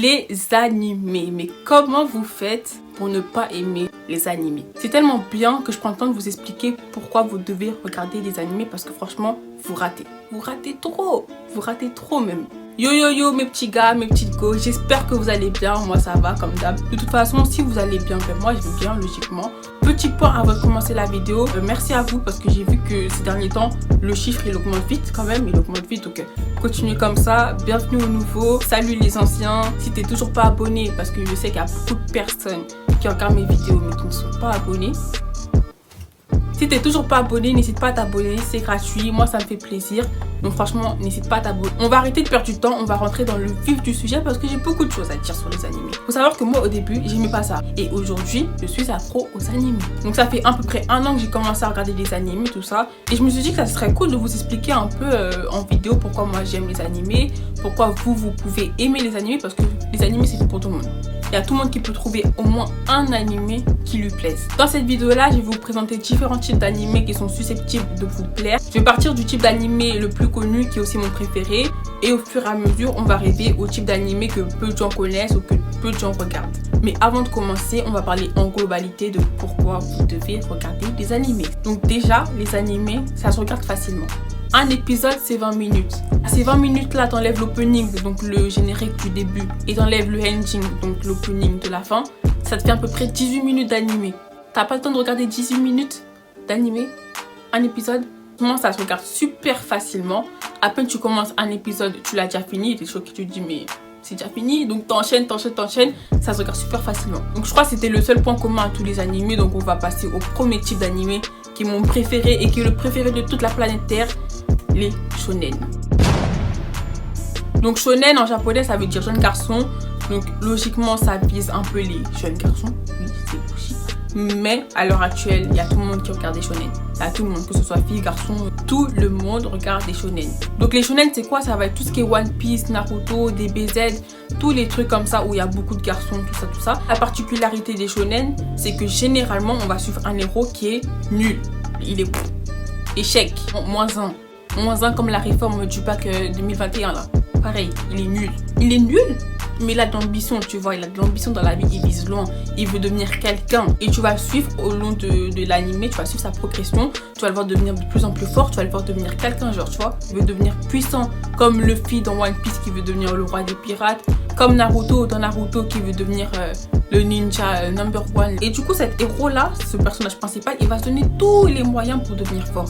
Les animés. Mais comment vous faites pour ne pas aimer les animés? C'est tellement bien que je prends le temps de vous expliquer pourquoi vous devez regarder les animés, parce que franchement, vous ratez. Vous ratez trop. Vous ratez trop même. Yo yo yo mes petits gars, mes petites go, j'espère que vous allez bien, moi ça va comme d'hab. De toute façon, si vous allez bien, ben moi je vais bien logiquement. Petit point avant de commencer la vidéo, merci à vous parce que j'ai vu que ces derniers temps, le chiffre il augmente vite quand même, il augmente vite, donc continuez comme ça, bienvenue aux nouveaux, salut les anciens. Si t'es toujours pas abonné, parce que je sais qu'il y a beaucoup de personnes qui regardent mes vidéos mais qui ne sont pas abonnés. Si t'es toujours pas abonné, n'hésite pas à t'abonner, c'est gratuit, moi ça me fait plaisir. Donc franchement, n'hésite pas à t'abonner. On va arrêter de perdre du temps, on va rentrer dans le vif du sujet parce que j'ai beaucoup de choses à dire sur les animés. Faut savoir que moi au début, j'aimais pas ça. Et aujourd'hui, je suis accro aux animés. Donc ça fait à peu près 1 an que j'ai commencé à regarder les animés, tout ça. Et je me suis dit que ça serait cool de vous expliquer un peu en vidéo pourquoi moi j'aime les animés, pourquoi vous pouvez aimer les animés, parce que les animés c'est pour tout le monde. Il y a tout le monde qui peut trouver au moins un animé qui lui plaise. Dans cette vidéo-là, je vais vous présenter différents types d'animés qui sont susceptibles de vous plaire. Je vais partir du type d'animé le plus connu, qui est aussi mon préféré. Et au fur et à mesure, on va arriver au type d'animé que peu de gens connaissent ou que peu de gens regardent. Mais avant de commencer, on va parler en globalité de pourquoi vous devez regarder des animés. Donc déjà, les animés, ça se regarde facilement. Un épisode, c'est 20 minutes. À ces 20 minutes-là, t'enlèves l'opening, donc le générique du début, et t'enlèves le ending, donc l'opening de la fin. Ça te fait à peu près 18 minutes d'animé. T'as pas le temps de regarder 18 minutes d'animé, un épisode. Comment ça se regarde super facilement. À peine tu commences un épisode, tu l'as déjà fini, et t'es choqué, tu te dis mais c'est déjà fini. Donc t'enchaînes, ça se regarde super facilement. Donc je crois que c'était le seul point commun à tous les animés. Donc on va passer au premier type d'animé qui est mon préféré et qui est le préféré de toute la planète Terre. Les shonen. Donc shonen en japonais ça veut dire jeune garçon. Donc logiquement ça vise un peu les jeunes garçons. Oui, c'est logique. Mais à l'heure actuelle, il y a tout le monde qui regarde des shonen. Il y a tout le monde, que ce soit filles, garçons, tout le monde regarde des shonen. Donc les shonen c'est quoi? Ça va être tout ce qui est One Piece, Naruto, DBZ, tous les trucs comme ça où il y a beaucoup de garçons, tout ça. La particularité des shonen, c'est que généralement on va suivre un héros qui est nul. Il est échec, -1. -1 comme la réforme du bac 2021 là. Pareil, il est nul. Il est nul, mais il a de l'ambition, tu vois. Il a de l'ambition dans la vie, il vise loin. Il veut devenir quelqu'un. Et tu vas suivre au long de l'animé, tu vas suivre sa progression. Tu vas le voir devenir de plus en plus fort. Tu vas le voir devenir quelqu'un, genre, tu vois. Il veut devenir puissant, comme Luffy dans One Piece qui veut devenir le roi des pirates. Comme Naruto dans Naruto qui veut devenir le ninja #1. Et du coup, cet héros-là, ce personnage principal, il va se donner tous les moyens pour devenir fort.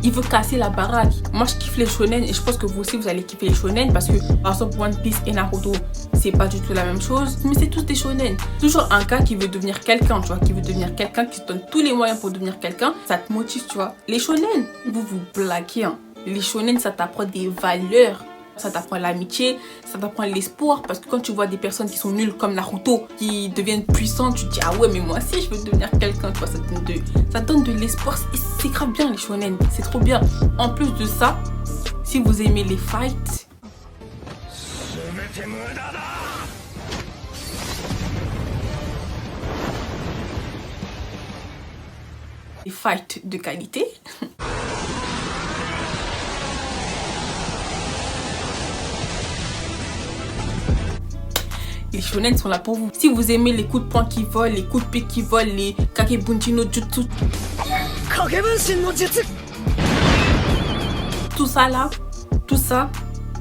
Il veut casser la baraque. Moi, je kiffe les shonen et je pense que vous aussi, vous allez kiffer les shonen parce que, par exemple, One Piece et Naruto, c'est pas du tout la même chose, mais c'est tous des shonen. Toujours un gars qui veut devenir quelqu'un, tu vois, qui veut devenir quelqu'un, qui se donne tous les moyens pour devenir quelqu'un. Ça te motive, tu vois. Les shonen, vous blaguez, hein. Les shonen, ça t'apprend des valeurs. Ça t'apprend l'amitié, ça t'apprend l'espoir. Parce que quand tu vois des personnes qui sont nulles comme Naruto, qui deviennent puissantes, tu te dis ah ouais mais moi aussi je veux devenir quelqu'un. Tu vois, ça donne de l'espoir. C'est grave bien les shonen, c'est trop bien. En plus de ça, si vous aimez les fights, les fights de qualité. Les shonen sont là pour vous. Si vous aimez les coups de poing qui volent, les coups de pied qui volent, les kakebunchi no jutsu, tout ça là,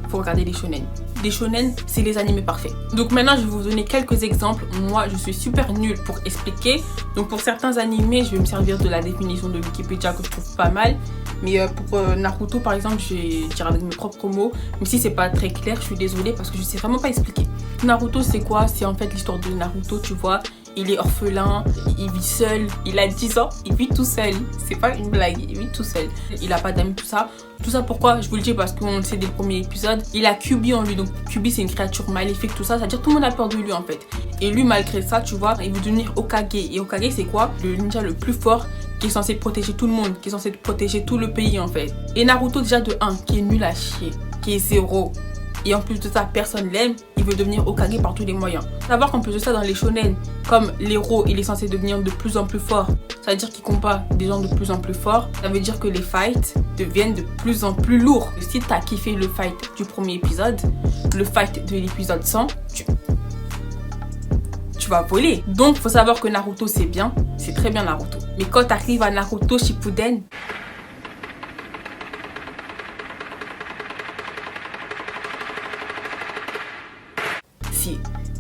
faut regarder les shonen. Les shonen, c'est les animés parfaits. Donc maintenant, je vais vous donner quelques exemples. Moi, je suis super nulle pour expliquer. Donc pour certains animés, je vais me servir de la définition de Wikipédia que je trouve pas mal. Mais pour Naruto, par exemple, je vais dire avec mes propres mots. Même si c'est pas très clair, je suis désolée parce que je sais vraiment pas expliquer. Naruto, c'est quoi? C'est en fait l'histoire de Naruto, tu vois. Il est orphelin, il vit seul, il a 10 ans, il vit tout seul. C'est pas une blague, il vit tout seul. Il a pas d'amis, tout ça. Tout ça pourquoi? Je vous le dis parce qu'on le sait dès le premier épisode. Il a Kyuubi en lui, donc Kyuubi c'est une créature maléfique, tout ça. C'est-à-dire tout le monde a peur de lui en fait. Et lui malgré ça, tu vois, il veut devenir Hokage. Et Hokage c'est quoi? Le ninja le plus fort qui est censé protéger tout le monde, qui est censé protéger tout le pays en fait. Et Naruto déjà de 1, qui est nul à chier, qui est 0. et en plus de ça personne l'aime, il veut devenir Hokage par tous les moyens. Savoir qu'en plus de ça dans les shonen, comme l'héros il est censé devenir de plus en plus fort, ça veut dire qu'il combat des gens de plus en plus forts, ça veut dire que les fights deviennent de plus en plus lourds. Si t'as kiffé le fight du premier épisode, le fight de l'épisode 100, tu vas voler. Donc faut savoir que Naruto c'est bien, c'est très bien Naruto. Mais quand t'arrives à Naruto Shippuden,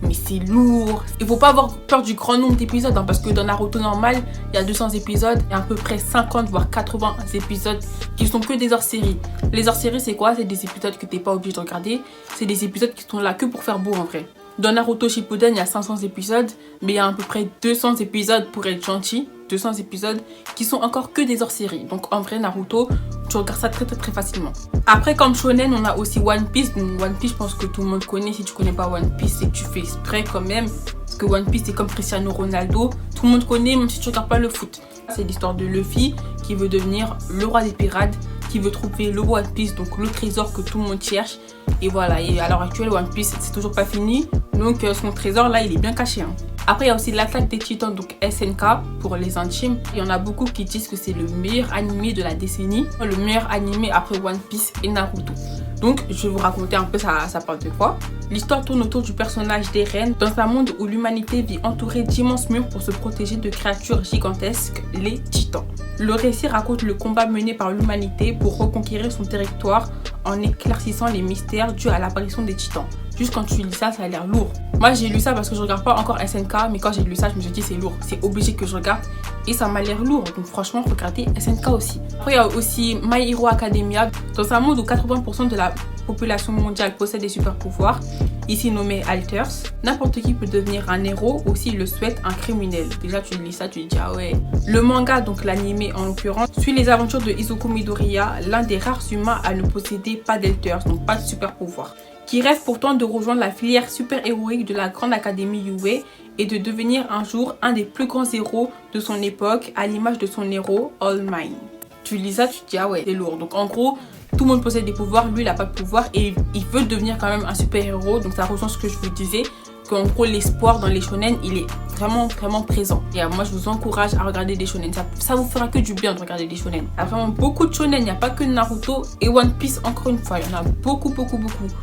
mais c'est lourd. Il faut pas avoir peur du grand nombre d'épisodes, hein, parce que dans Naruto normal, il y a 200 épisodes et à peu près 50 voire 80 épisodes qui sont que des hors-séries. Les hors-séries c'est quoi? C'est des épisodes que t'es pas obligé de regarder. C'est des épisodes qui sont là que pour faire beau en vrai. Dans Naruto Shippuden, il y a 500 épisodes, mais il y a à peu près 200 épisodes pour être gentil. 200 épisodes qui sont encore que des hors-séries. Donc en vrai, Naruto, tu regardes ça très facilement. Après, comme shonen, on a aussi One Piece. Donc One Piece, je pense que tout le monde connaît. Si tu connais pas One Piece, c'est que tu fais exprès quand même. Parce que One Piece, c'est comme Cristiano Ronaldo. Tout le monde connaît, même si tu regardes pas le foot. C'est l'histoire de Luffy qui veut devenir le roi des pirates, qui veut trouver le One Piece, donc le trésor que tout le monde cherche. Et voilà, et à l'heure actuelle, One Piece, c'est toujours pas fini. Donc son trésor, là, il est bien caché. Hein. Après, il y a aussi l'attaque des titans, donc SNK, pour les intimes. Il y en a beaucoup qui disent que c'est le meilleur animé de la décennie. Le meilleur animé après One Piece et Naruto. Donc, je vais vous raconter un peu ça parle de quoi. L'histoire tourne autour du personnage d'Eren dans un monde où l'humanité vit entourée d'immenses murs pour se protéger de créatures gigantesques, les titans. Le récit raconte le combat mené par l'humanité pour reconquérir son territoire en éclaircissant les mystères dus à l'apparition des titans. Juste quand tu lis ça, ça a l'air lourd. Moi, j'ai lu ça parce que je regarde pas encore SNK, mais quand j'ai lu ça, je me suis dit c'est lourd. C'est obligé que je regarde et ça m'a l'air lourd. Donc franchement, regardez SNK aussi. Après, il y a aussi My Hero Academia. Dans un monde où 80% de la population mondiale possède des super pouvoirs, ici nommé Alters, n'importe qui peut devenir un héros, aussi il le souhaite un criminel. Déjà tu lis ça, tu te dis ah ouais. Le manga, donc l'animé en l'occurrence, suit les aventures de Izuku Midoriya, l'un des rares humains à ne posséder pas d'Alters, donc pas de super pouvoirs, qui rêve pourtant de rejoindre la filière super-héroïque de la grande académie UA et de devenir un jour un des plus grands héros de son époque, à l'image de son héros All Might. Tu lis ça, tu te dis ah ouais, c'est lourd. Donc en gros, tout le monde possède des pouvoirs, lui il n'a pas de pouvoir et il veut devenir quand même un super-héros. Donc ça rejoint ce que je vous disais, qu'en gros l'espoir dans les shonen, il est vraiment présent. Et moi je vous encourage à regarder des shonen, ça vous fera que du bien de regarder des shonen. Il y a vraiment beaucoup de shonen, il n'y a pas que Naruto et One Piece encore une fois, il y en a beaucoup.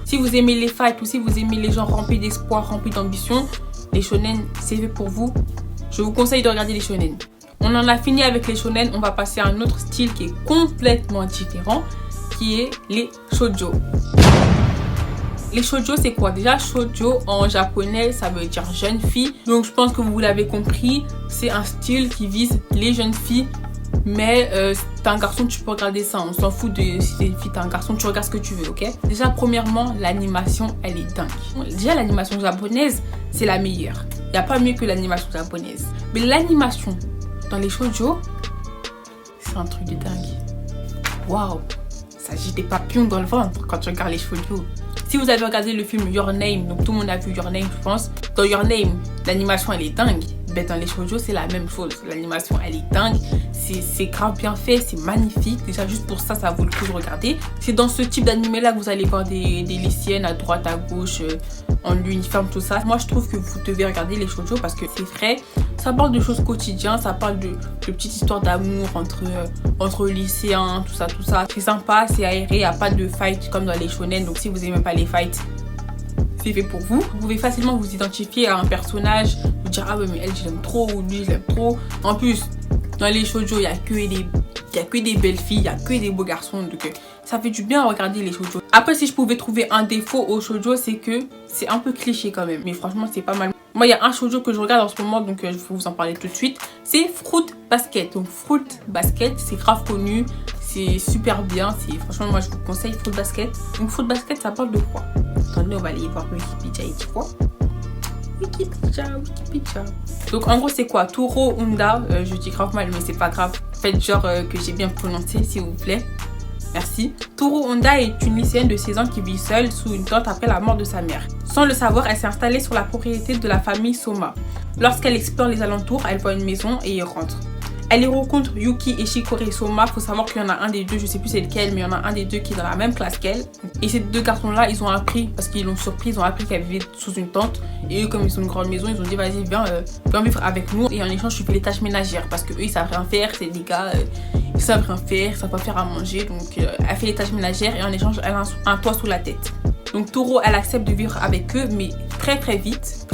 Si vous aimez les fights ou si vous aimez les gens remplis d'espoir, remplis d'ambition, les shonen c'est fait pour vous. Je vous conseille de regarder les shonen. On en a fini avec les shonen, on va passer à un autre style qui est complètement différent, qui est les shoujo. Les shoujo c'est quoi? Déjà shoujo en japonais ça veut dire jeune fille. Donc je pense que vous l'avez compris, c'est un style qui vise les jeunes filles. Mais si t'es un garçon tu peux regarder ça, on s'en fout de si t'es une fille, t'es un garçon, tu regardes ce que tu veux, ok? Déjà premièrement l'animation elle est dingue. Déjà l'animation japonaise c'est la meilleure. Il n'y a pas mieux que l'animation japonaise. Mais l'animation dans les shoujo c'est un truc de dingue. Waouh! Ça agite des papillons dans le ventre quand tu regardes les shoujo. Si vous avez regardé le film Your Name, donc tout le monde a vu Your Name je pense. Dans Your Name, l'animation elle est dingue. Ben, dans les shoujo c'est la même chose. L'animation elle est dingue. C'est grave bien fait, c'est magnifique. Déjà juste pour ça, ça vaut le coup de regarder. C'est dans ce type d'animé là que vous allez voir des lycéennes à droite, à gauche, en uniforme, tout ça. Moi je trouve que vous devez regarder les shoujo parce que c'est vrai. Ça parle de choses quotidiennes, ça parle de petites histoires d'amour entre lycéens, tout ça. C'est sympa, c'est aéré, il n'y a pas de fight comme dans les shonen. Donc si vous n'aimez pas les fights, c'est fait pour vous. Vous pouvez facilement vous identifier à un personnage, vous dire ah ouais mais elle je l'aime trop ou lui je l'aime trop. En plus, dans les shoujo, il n'y a que des belles filles, il n'y a que des beaux garçons. Donc ça fait du bien à regarder les shoujo. Après si je pouvais trouver un défaut au shoujo, c'est que c'est un peu cliché quand même. Mais franchement c'est pas mal. Moi il y a un shoujo que je regarde en ce moment, donc je vais vous en parler tout de suite. C'est Fruit Basket. Donc Fruit Basket, c'est grave connu, c'est super bien. Franchement moi je vous conseille Fruit Basket. Donc Fruit Basket ça parle de quoi? Attendez, on va aller voir Wikipédia et quoi. Wikipédia. Donc en gros c'est quoi? Touro Honda, je dis grave mal mais c'est pas grave. Faites genre que j'ai bien prononcé s'il vous plaît. Merci. Touro Honda est une lycéenne de 16 ans qui vit seule sous une tente après la mort de sa mère. Sans le savoir, elle s'est installée sur la propriété de la famille Soma. Lorsqu'elle explore les alentours, elle voit une maison et y rentre. Elle y rencontre Yuki et Shikori Soma. Faut savoir qu'il y en a un des deux, je sais plus c'est lequel, mais il y en a un des deux qui est dans la même classe qu'elle. Et ces deux garçons-là, ils ont appris, parce qu'ils l'ont surpris, ils ont appris qu'elle vivait sous une tente. Et eux, comme ils ont une grande maison, ils ont dit vas-y, viens vivre avec nous. Et en échange, tu fais les tâches ménagères. Parce que eux, ils savent rien faire, c'est des gars, ils savent rien faire, ils savent pas faire à manger. Donc elle fait les tâches ménagères et en échange, elle a un toit sous la tête. Donc Toro, elle accepte de vivre avec eux, mais très vite,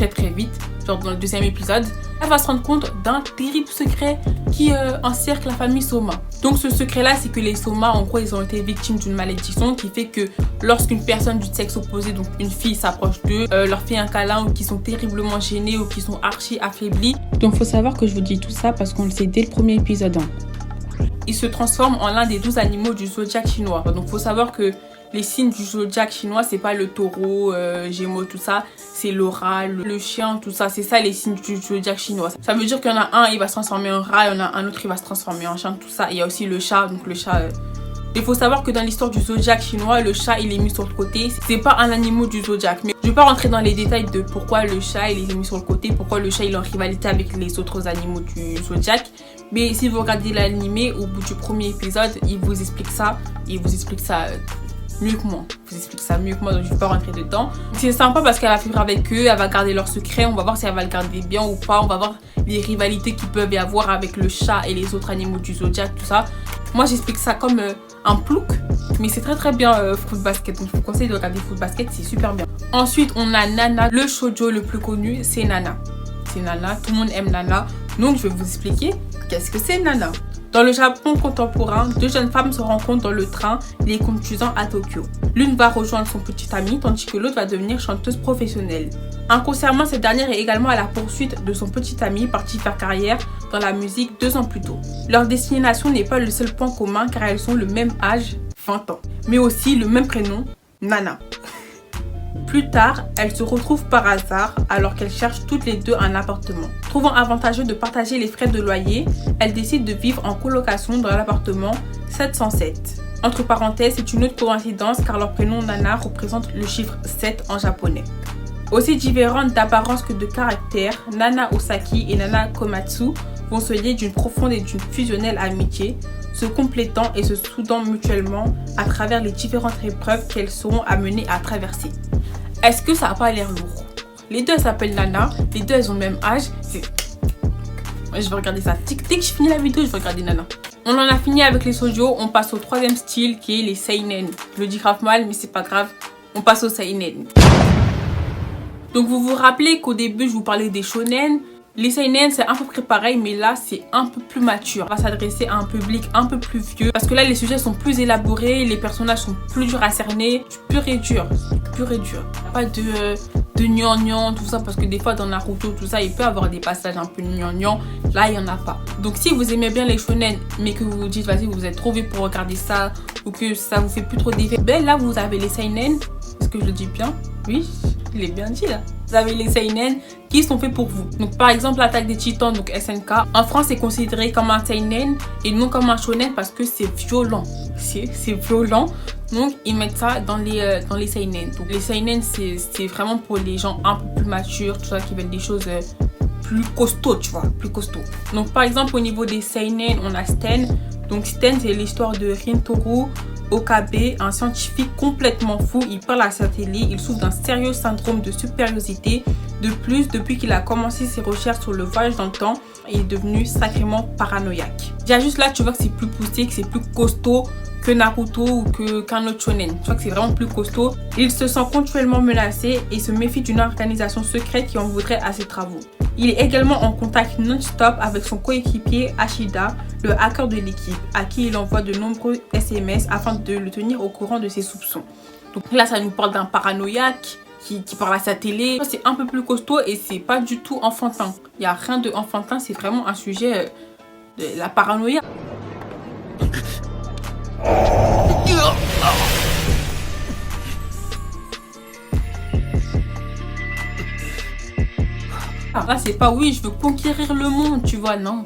genre dans le deuxième épisode, elle va se rendre compte d'un terrible secret qui encercle la famille Soma. Donc ce secret-là, c'est que les Soma, en gros, ils ont été victimes d'une malédiction qui fait que lorsqu'une personne du sexe opposé, donc une fille, s'approche d'eux, leur fait un câlin ou qu'ils sont terriblement gênés ou qu'ils sont archi affaiblis. Donc faut savoir que je vous dis tout ça parce qu'on le sait dès le premier épisode. Ils se transforment en l'un des 12 animaux du zodiaque chinois. Donc faut savoir que les signes du zodiaque chinois, c'est pas le taureau, gémeaux, tout ça. C'est le rat, le chien, tout ça. C'est ça les signes du zodiaque chinois. Ça veut dire qu'il y en a un, il va se transformer en rat. Il y en a un autre, il va se transformer en chien, tout ça. Et il y a aussi le chat. Donc le chat... Il faut savoir que dans l'histoire du zodiaque chinois, le chat, il est mis sur le côté. C'est pas un animal du zodiaque. Mais je vais pas rentrer dans les détails de pourquoi le chat, il est mis sur le côté. Pourquoi le chat, il est en rivalité avec les autres animaux du zodiaque. Mais si vous regardez l'animé, au bout du premier épisode, il vous explique ça. Il vous explique ça... mieux que moi, je vous explique ça mieux que moi, donc je vais pas rentrer dedans. C'est sympa parce qu'elle va vivre avec eux, elle va garder leur secret, on va voir si elle va le garder bien ou pas, on va voir les rivalités qu'ils peuvent y avoir avec le chat et les autres animaux du zodiaque, tout ça. Moi j'explique ça comme un plouc, mais c'est très bien Fruit Basket, donc je vous conseille de regarder Fruit Basket, c'est super bien. Ensuite on a Nana, le shoujo le plus connu, c'est Nana. C'est Nana, tout le monde aime Nana, donc je vais vous expliquer qu'est-ce que c'est Nana. Dans le Japon contemporain, deux jeunes femmes se rencontrent dans le train les conduisant à Tokyo. L'une va rejoindre son petit ami, tandis que l'autre va devenir chanteuse professionnelle. Inconsciemment, cette dernière est également à la poursuite de son petit ami parti faire carrière dans la musique 2 ans plus tôt. Leur destination n'est pas le seul point commun car elles ont le même âge, 20 ans, mais aussi le même prénom, Nana. Plus tard, elles se retrouvent par hasard alors qu'elles cherchent toutes les deux un appartement. Trouvant avantageux de partager les frais de loyer, elles décident de vivre en colocation dans l'appartement 707. Entre parenthèses, c'est une autre coïncidence car leur prénom Nana représente le chiffre 7 en japonais. Aussi différentes d'apparence que de caractère, Nana Osaki et Nana Komatsu vont se lier d'une profonde et d'une fusionnelle amitié, se complétant et se soudant mutuellement à travers les différentes épreuves qu'elles seront amenées à traverser. Est-ce que ça n'a pas l'air lourd? Les deux s'appellent Nana, les deux elles ont le même âge. Je vais regarder ça. Dès que je finis la vidéo, je vais regarder Nana. On en a fini avec les shoujo, on passe au troisième style qui est les seinen. Je le dis grave mal, mais c'est pas grave. On passe au seinen. Donc vous vous rappelez qu'au début je vous parlais des shonen. Les seinen c'est à peu près pareil, mais là c'est un peu plus mature. On va s'adresser à un public un peu plus vieux parce que là les sujets sont plus élaborés, les personnages sont plus durs à cerner, pur et dur, pur et dur. Pas de gnangnan, tout ça, parce que des fois dans Naruto tout ça il peut avoir des passages un peu gnangnan. Là il y en a pas. Donc si vous aimez bien les shonen mais que vous vous dites vas-y vous êtes trop vieux pour regarder ça ou que ça vous fait plus trop d'effet, ben là vous avez les seinen. Est-ce que je le dis bien? Oui, je l'ai bien dit là. Vous avez les seinen qui sont faits pour vous. Donc par exemple l'attaque des titans, donc SNK, en France c'est considéré comme un seinen et non comme un shonen parce que c'est violent. C'est violent. Donc ils mettent ça dans les seinen. Donc les seinen c'est vraiment pour les gens un peu plus matures, tout ça, qui veulent des choses plus costauds, tu vois, plus costauds. Donc par exemple au niveau des seinen, on a Sten. Donc Sten c'est l'histoire de Rintoru Okabe, un scientifique complètement fou. Il parle à sa télé, il souffre d'un sérieux syndrome de supériorité. De plus, depuis qu'il a commencé ses recherches sur le voyage dans le temps, il est devenu sacrément paranoïaque. Déjà juste là, tu vois que c'est plus poussé, que c'est plus costaud que Naruto ou qu'un autre shonen. Tu vois que c'est vraiment plus costaud. Il se sent continuellement menacé et se méfie d'une organisation secrète qui en voudrait à ses travaux. Il est également en contact non-stop avec son coéquipier Ashida, le hacker de l'équipe, à qui il envoie de nombreux SMS afin de le tenir au courant de ses soupçons. Donc là, ça nous parle d'un paranoïaque qui parle à sa télé. C'est un peu plus costaud et c'est pas du tout enfantin. Il n'y a rien de enfantin, c'est vraiment un sujet de la paranoïa. Là c'est pas oui je veux conquérir le monde, tu vois, non,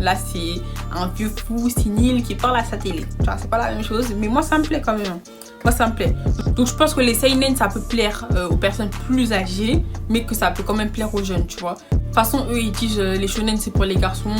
là c'est un vieux fou sénile qui parle à sa télé, tu vois, c'est pas la même chose, mais moi ça me plaît quand même, moi ça me plaît. Donc je pense que les seinen ça peut plaire aux personnes plus âgées, mais que ça peut quand même plaire aux jeunes, tu vois. toute façon, eux ils disent les shonen c'est pour les garçons,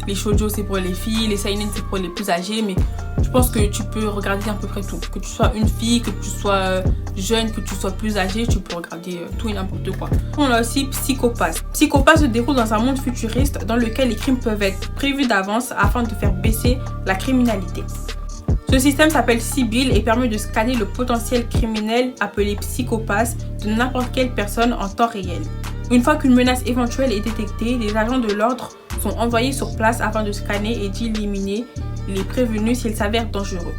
les shoujo c'est pour les filles, les seinen c'est pour les plus âgés, mais je pense que tu peux regarder à peu près tout. Que tu sois une fille, que tu sois jeune, que tu sois plus âgé, tu peux regarder tout et n'importe quoi. On a aussi Psycho-Pass. Psycho-Pass se déroule dans un monde futuriste dans lequel les crimes peuvent être prévus d'avance afin de faire baisser la criminalité. Ce système s'appelle Sibyl et permet de scanner le potentiel criminel appelé Psycho-Pass de n'importe quelle personne en temps réel. Une fois qu'une menace éventuelle est détectée, les agents de l'ordre sont envoyés sur place afin de scanner et d'éliminer les prévenus s'ils s'avèrent dangereux.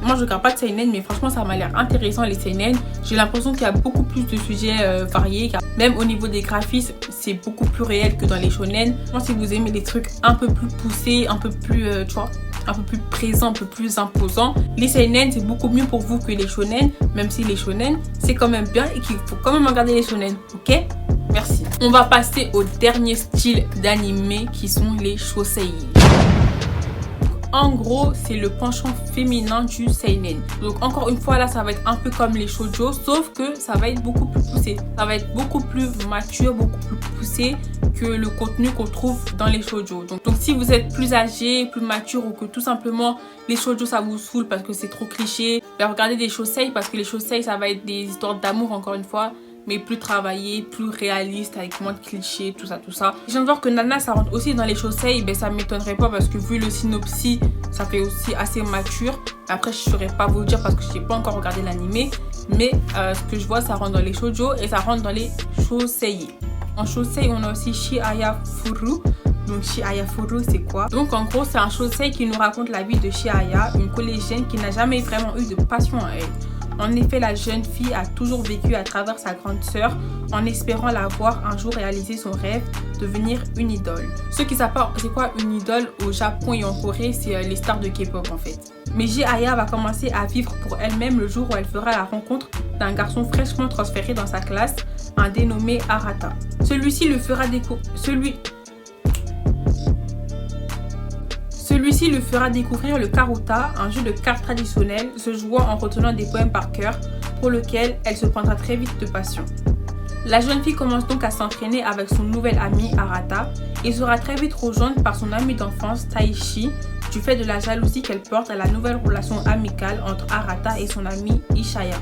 Moi je regarde pas de seinen, mais franchement ça m'a l'air intéressant les seinen. J'ai l'impression qu'il y a beaucoup plus de sujets variés, car même au niveau des graphismes c'est beaucoup plus réel que dans les shonen. Moi si vous aimez des trucs un peu plus poussés, un peu plus tu vois, un peu plus présents, un peu plus imposants, les seinen c'est beaucoup mieux pour vous que les shonen, même si les shonen c'est quand même bien et qu'il faut quand même regarder les shonen, ok? Merci. On va passer au dernier style d'anime qui sont les shosei. En gros, c'est le penchant féminin du seinen. Donc encore une fois là, ça va être un peu comme les shoujo, sauf que ça va être beaucoup plus poussé. Ça va être beaucoup plus mature, beaucoup plus poussé que le contenu qu'on trouve dans les shoujo. Donc si vous êtes plus âgé, plus mature ou que tout simplement les shoujo ça vous saoule parce que c'est trop cliché, ben regardez des shosei parce que les shosei ça va être des histoires d'amour encore une fois, mais plus travaillé, plus réaliste, avec moins de clichés, tout ça, tout ça. Je viens de voir que Nana, ça rentre aussi dans les shosei, ben ça m'étonnerait pas parce que vu le synopsis, ça fait aussi assez mature. Après, je saurais pas vous dire parce que je n'ai pas encore regardé l'animé, mais ce que je vois, ça rentre dans les shoujo et ça rentre dans les shosei. En shosei, on a aussi Chihaya Furu. Donc Chihaya Furu, c'est quoi? Donc en gros, c'est un shosei qui nous raconte la vie de Chihaya, une collégienne qui n'a jamais vraiment eu de passion à elle. En effet, la jeune fille a toujours vécu à travers sa grande sœur en espérant la voir un jour réaliser son rêve, devenir une idole. Ceux qui savent pas c'est quoi une idole au Japon et en Corée, c'est les stars de K-pop en fait. Mais Chihaya va commencer à vivre pour elle-même le jour où elle fera la rencontre d'un garçon fraîchement transféré dans sa classe, un dénommé Arata. Celui-ci le fera découvrir le karuta, un jeu de cartes traditionnel se jouant en retenant des poèmes par cœur, pour lequel elle se prendra très vite de passion. La jeune fille commence donc à s'entraîner avec son nouvel ami Arata et sera très vite rejointe par son ami d'enfance Taishi du fait de la jalousie qu'elle porte à la nouvelle relation amicale entre Arata et son ami Ishaya.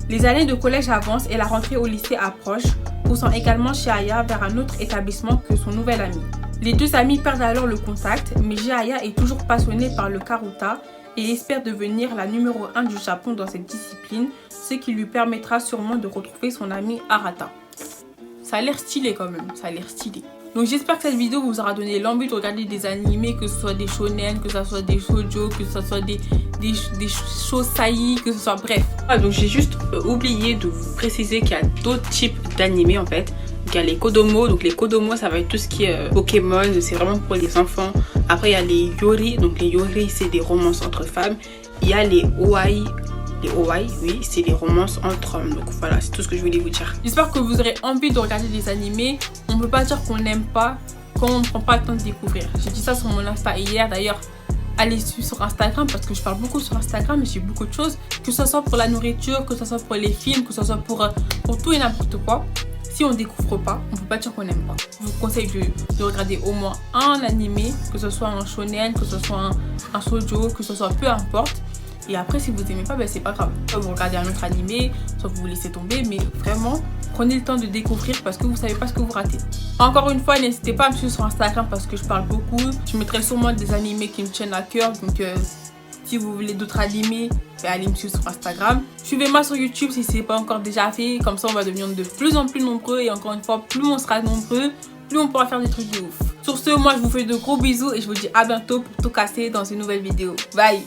Les années de collège avancent et la rentrée au lycée approche, poussant également Chihaya vers un autre établissement que son nouvel ami. Les deux amis perdent alors le contact, mais Chihaya est toujours passionnée par le karuta et espère devenir la numéro 1 du Japon dans cette discipline, ce qui lui permettra sûrement de retrouver son ami Arata. Ça a l'air stylé quand même, ça a l'air stylé. Donc j'espère que cette vidéo vous aura donné l'envie de regarder des animés, que ce soit des shonen, que ce soit des shoujo, que ce soit des shosai, que ce soit bref. Donc j'ai juste oublié de vous préciser qu'il y a d'autres types d'animés en fait. Donc il y a les kodomo, donc les kodomo ça va être tout ce qui est Pokémon, c'est vraiment pour les enfants. Après il y a les yori, donc les yori c'est des romances entre femmes. Il y a les oi. Les OI, oui, c'est des romances entre hommes. Donc voilà, c'est tout ce que je voulais vous dire. J'espère que vous aurez envie de regarder des animés. On ne peut pas dire qu'on n'aime pas quand on ne prend pas le temps de découvrir. J'ai dit ça sur mon Insta hier. D'ailleurs, allez sur Instagram parce que je parle beaucoup sur Instagram et j'ai beaucoup de choses. Que ce soit pour la nourriture, que ce soit pour les films, que ce soit pour tout et n'importe quoi. Si on ne découvre pas, on ne peut pas dire qu'on n'aime pas. Je vous conseille de regarder au moins un animé, que ce soit un shonen, que ce soit un shoujo, que ce soit peu importe. Et après, si vous n'aimez pas, ben c'est pas grave. Soit vous regardez un autre animé, soit vous laissez tomber. Mais vraiment, prenez le temps de découvrir parce que vous savez pas ce que vous ratez. Encore une fois, n'hésitez pas à me suivre sur Instagram parce que je parle beaucoup. Je mettrai sûrement des animés qui me tiennent à cœur. Donc, si vous voulez d'autres animés, ben allez me suivre sur Instagram. Suivez-moi sur YouTube si ce n'est pas encore déjà fait. Comme ça, on va devenir de plus en plus nombreux. Et encore une fois, plus on sera nombreux, plus on pourra faire des trucs de ouf. Sur ce, moi, je vous fais de gros bisous et je vous dis à bientôt pour tout casser dans une nouvelle vidéo. Bye!